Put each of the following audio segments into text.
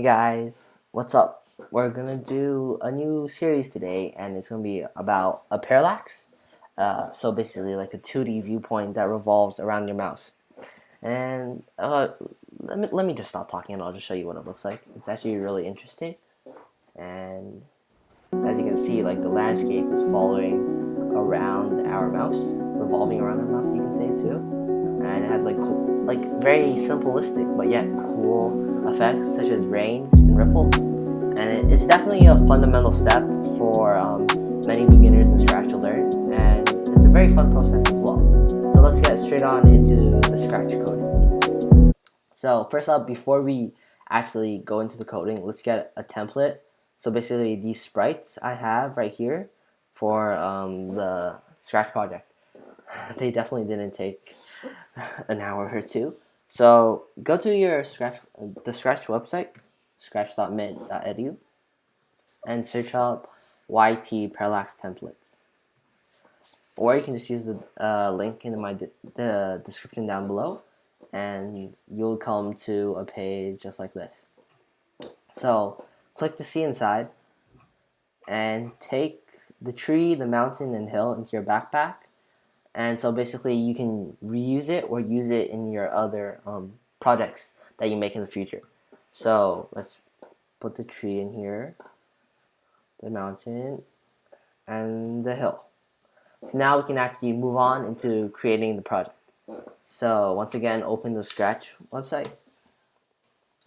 guys, what's up? We're gonna do a new series today, and it's gonna be about a parallax. So basically, like a 2D viewpoint that revolves around your mouse. And let me just stop talking, and I'll just show you what it looks like. It's actually really interesting, and as you can see, like the landscape is following around our mouse, revolving around our mouse. You can say it too, and it has like very simplistic but yet cool effects such as rain and ripples. And it's definitely a fundamental step for many beginners in Scratch to learn, and it's a very fun process as well. So let's get straight on into the Scratch coding. So first up, before we actually go into the coding, let's get a template. So basically, these sprites I have right here for the Scratch project, they definitely didn't take an hour or two. So go to your the Scratch website, scratch.mint.edu, and search up YT Parallax templates. Or you can just use the link in the description down below, and you'll come to a page just like this. So click the C inside, and take the tree, the mountain, and hill into your backpack. And so basically you can reuse it or use it in your other projects that you make in the future. So let's put the tree in here, the mountain, and the hill. So now we can actually move on into creating the project. So once again, open the Scratch website,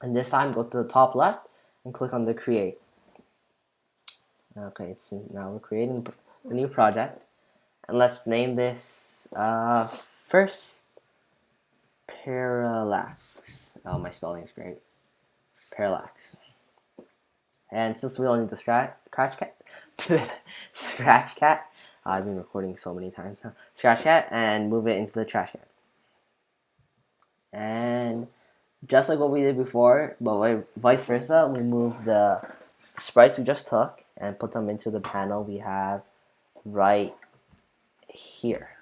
and this time go to the top left and click on the create. Okay, so now we're creating the new project, and let's name this first Parallax. Oh, my spelling is great. Parallax. And since we don't need the scratch cat, scratch cat, I've been recording so many times now. Scratch cat, and move it into the trash can. And just like what we did before, but vice versa, we move the sprites we just took and put them into the panel we have right here.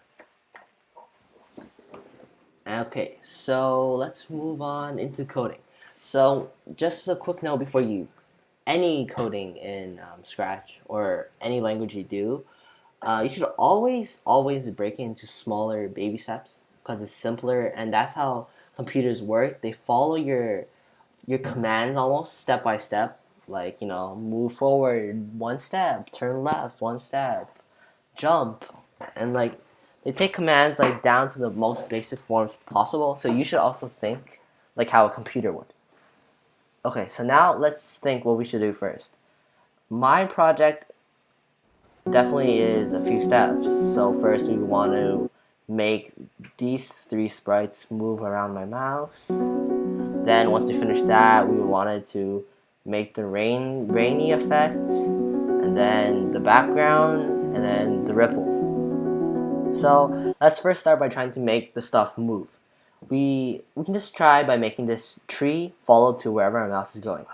Okay, so let's move on into coding. So just a quick note before any coding in Scratch or any language you do, you should always break it into smaller baby steps because it's simpler, and that's how computers work. They follow your commands almost step by step, like move forward one step, turn left one step, jump, and like they take commands like down to the most basic forms possible. So you should also think like how a computer would. Okay, so now let's think what we should do first. My project definitely is a few steps. So first we want to make these three sprites move around my mouse. Then once we finish that, we wanted to make the rainy effect, and then the background, and then the ripples. So let's first start by trying to make the stuff move. We can just try by making this tree follow to wherever our mouse is going.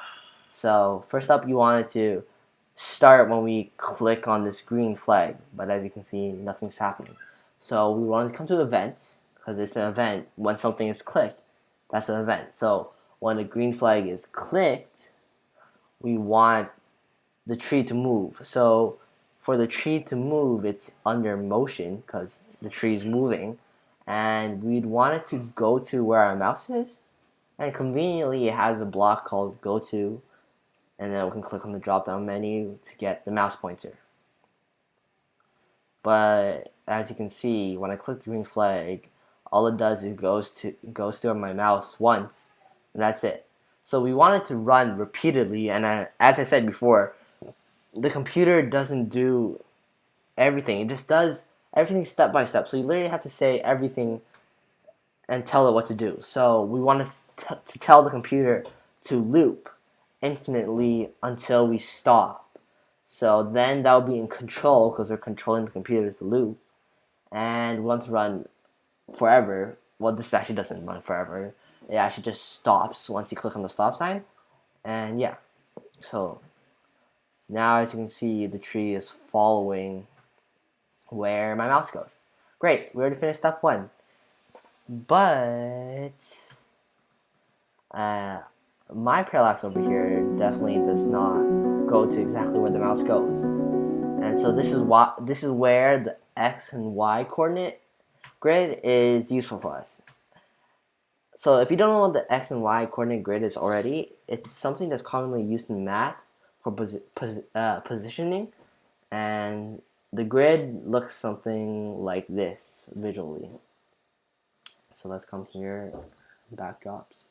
So first up, you wanted to start when we click on this green flag, but as you can see, nothing's happening. So we want to come to events, because it's an event. When something is clicked, that's an event. So when the green flag is clicked, we want the tree to move. So for the tree to move, it's under motion because the tree is moving, and we'd want it to go to where our mouse is, and conveniently it has a block called go to, and then we can click on the drop down menu to get the mouse pointer. But as you can see, when I click the green flag, all it does is goes to my mouse once, and that's it. So we want it to run repeatedly, and as I said before, the computer doesn't do everything. It just does everything step by step. So you literally have to say everything and tell it what to do. So we want to tell the computer to loop infinitely until we stop. So then that will be in control because we're controlling the computer to loop. And we want to run forever. Well, this actually doesn't run forever. It actually just stops once you click on the stop sign. And yeah, so now as you can see, the tree is following where my mouse goes. Great, we already finished step one. But my parallax over here definitely does not go to exactly where the mouse goes. And so this is where the x and y coordinate grid is useful for us. So if you don't know what the x and y coordinate grid is already, it's something that's commonly used in math for positioning, and the grid looks something like this visually. So let's come here, backdrops,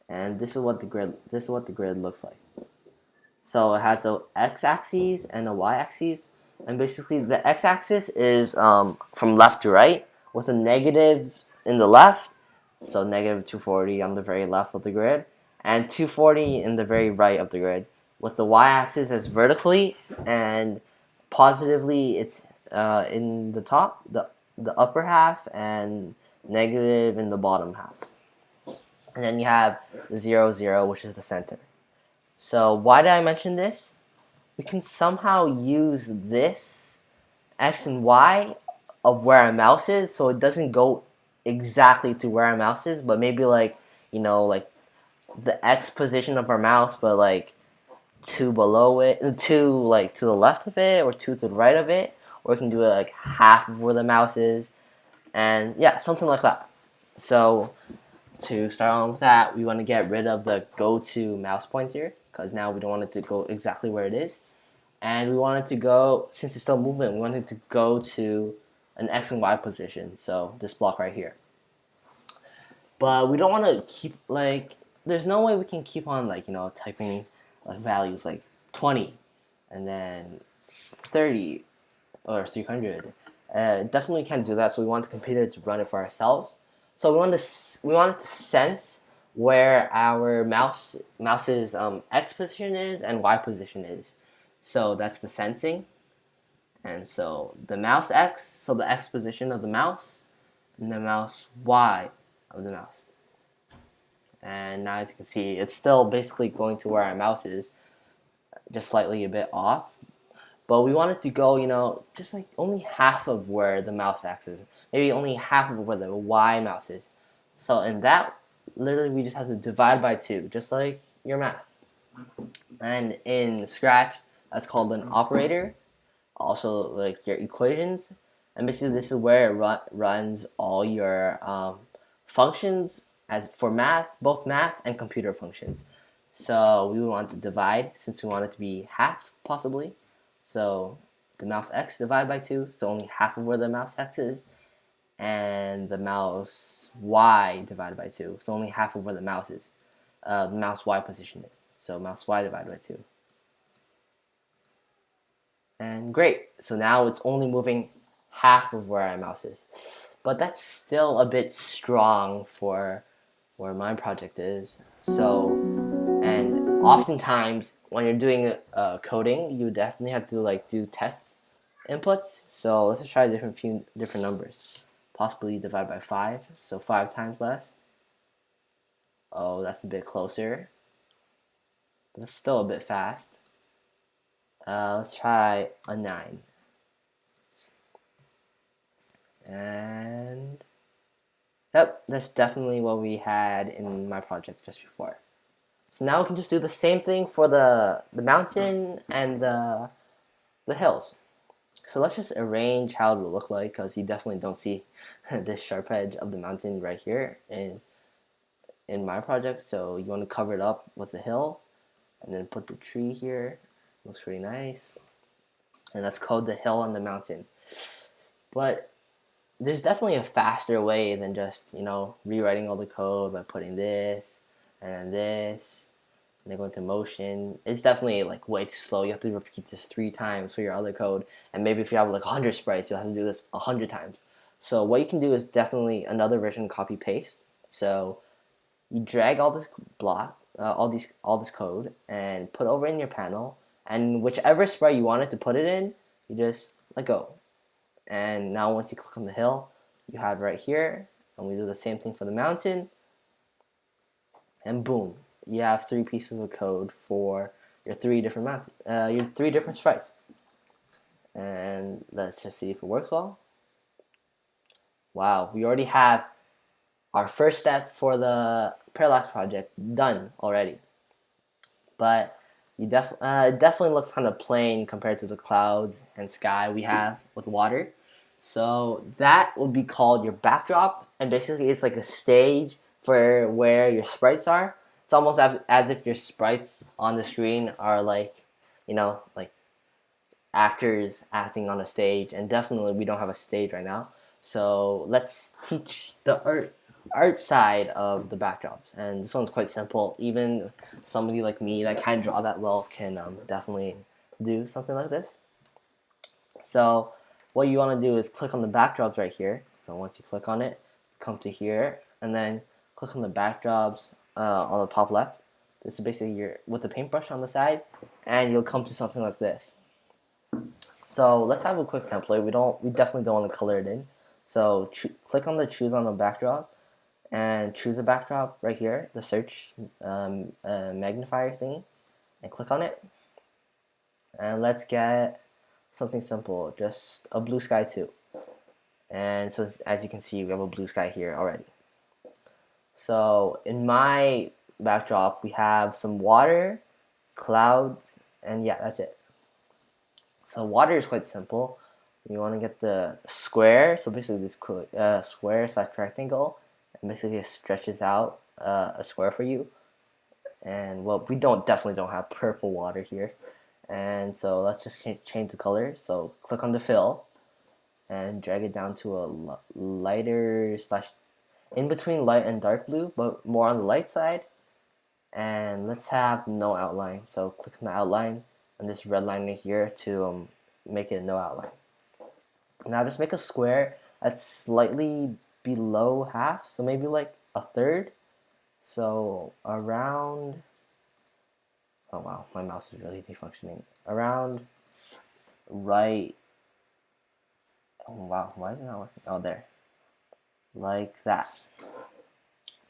and this is what the grid looks like. So it has a x-axis and a y-axis, and basically the x-axis is from left to right with the negatives in the left, so negative 240 on the very left of the grid, and 240 in the very right of the grid, with the y-axis as vertically, and positively it's in the top, the upper half, and negative in the bottom half. And then you have the 0, 0, which is the center. So why did I mention this? We can somehow use this x and y of where our mouse is, so it doesn't go exactly to where our mouse is, but maybe like, like the x position of our mouse, but like two below it, two like to the left of it, or two to the right of it, or we can do it like half of where the mouse is, and yeah, something like that. So to start on with that, we want to get rid of the go to mouse pointer, because now we don't want it to go exactly where it is. And we want it to go, since it's still moving, we want it to go to an x and y position, so this block right here. But we don't want to keep, like, there's no way we can keep on, like, typing like values like 20 and then 30 or 300. Definitely can't do that, so we want the computer to run it for ourselves. So we want it to sense where our mouse's x position is and y position is. So that's the sensing. And so the mouse x, so the x position of the mouse, and the mouse y of the mouse. And now as you can see, it's still basically going to where our mouse is, just slightly a bit off. But we want it to go, just like only half of where the mouse x is. Maybe only half of where the y mouse is. So in that, literally we just have to divide by 2, just like your math. And in Scratch, that's called an operator. Also, like your equations. And basically this is where it runs all your functions as for math, both math and computer functions. So we would want to divide, since we want it to be half, possibly. So the mouse x divided by 2, so only half of where the mouse x is, and the mouse y divided by 2, so only half of where the mouse is, the mouse y position is. So mouse y divided by 2. And great, so now it's only moving half of where our mouse is. But that's still a bit strong for where my project is. So, and oftentimes when you're doing coding, you definitely have to like do test inputs. So let's just try few different numbers. Possibly divide by 5, so 5 times less. Oh, that's a bit closer. But that's still a bit fast. Let's try a 9. And yep, that's definitely what we had in my project just before. So now we can just do the same thing for the mountain and the hills. So let's just arrange how it will look like, because you definitely don't see this sharp edge of the mountain right here in my project. So you want to cover it up with the hill, and then put the tree here. Looks really nice. And let's code the hill and the mountain. But there's definitely a faster way than just, rewriting all the code by putting this and this and then go into motion. It's definitely like way too slow. You have to repeat this 3 times for your other code, and maybe if you have like 100 sprites, you'll have to do this 100 times. So what you can do is definitely another version copy paste. So you drag all this block, all this code, and put over in your panel, and whichever sprite you wanted to put it in, you just let go. And now once you click on the hill, you have it right here, and we do the same thing for the mountain, and boom, you have 3 pieces of code for your 3 different your 3 different sprites. And let's just see if it works well. Wow, we already have our first step for the Parallax project done already. but it definitely looks kind of plain compared to the clouds and sky we have with water. So that would be called your backdrop, and basically it's like a stage for where your sprites are. It's almost as if your sprites on the screen are like, like actors acting on a stage, and definitely we don't have a stage right now. So let's teach the art side of the backdrops, and this one's quite simple. Even somebody like me that can't draw that well can definitely do something like this. So what you want to do is click on the backdrops right here. So once you click on it, come to here, and then click on the backdrops on the top left. This is basically your with the paintbrush on the side, and you'll come to something like this. So let's have a quick template. We definitely don't want to color it in. So click on the choose on the backdrop, and choose a backdrop right here, the search magnifier thing, and click on it. And let's get something simple, just a blue sky too. And so as you can see, we have a blue sky here already. So in my backdrop, we have some water, clouds, and yeah, that's it. So water is quite simple. You want to get the square, so basically this square / rectangle, and basically it stretches out a square for you. And well, we definitely don't have purple water here, and so let's just change the color. So click on the fill, and drag it down to a lighter / in between light and dark blue, but more on the light side. And let's have no outline. So click on the outline and this red line right here to make it no outline. Now just make a square that's slightly below half, so maybe like a third. So around, oh wow, my mouse is really defunctioning. Around right, oh wow, why is it not working? Oh, there. Like that.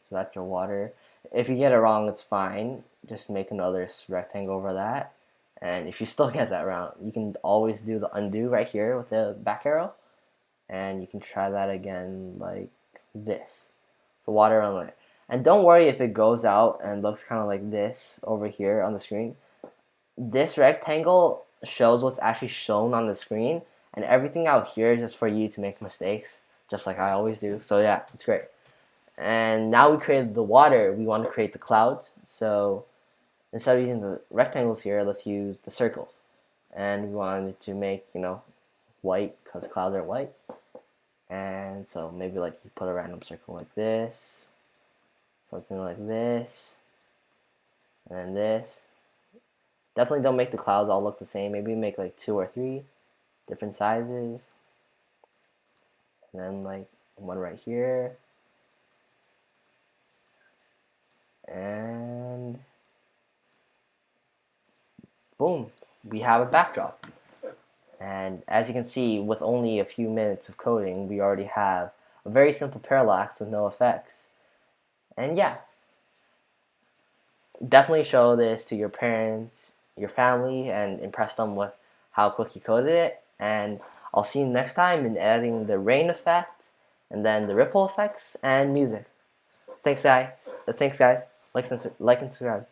So that's your water. If you get it wrong, it's fine. Just make another rectangle over that. And if you still get that wrong, you can always do the undo right here with the back arrow. And you can try that again like this. So water on there. And don't worry if it goes out and looks kind of like this over here on the screen. This rectangle shows what's actually shown on the screen, and everything out here is just for you to make mistakes, just like I always do. So yeah, it's great. And now we created the water, we want to create the clouds. So instead of using the rectangles here, let's use the circles. And we wanted to make, white, because clouds are white. And so maybe like you put a random circle like this, something like this, and then this. Definitely don't make the clouds all look the same. Maybe make like 2 or 3 different sizes. And then like one right here. And boom, we have a backdrop. And as you can see, with only a few minutes of coding, we already have a very simple parallax with no effects. And yeah, definitely show this to your parents, your family, and impress them with how quick you coded it. And I'll see you next time in adding the rain effect, and then the ripple effects, and music. Thanks, guys. Like and subscribe.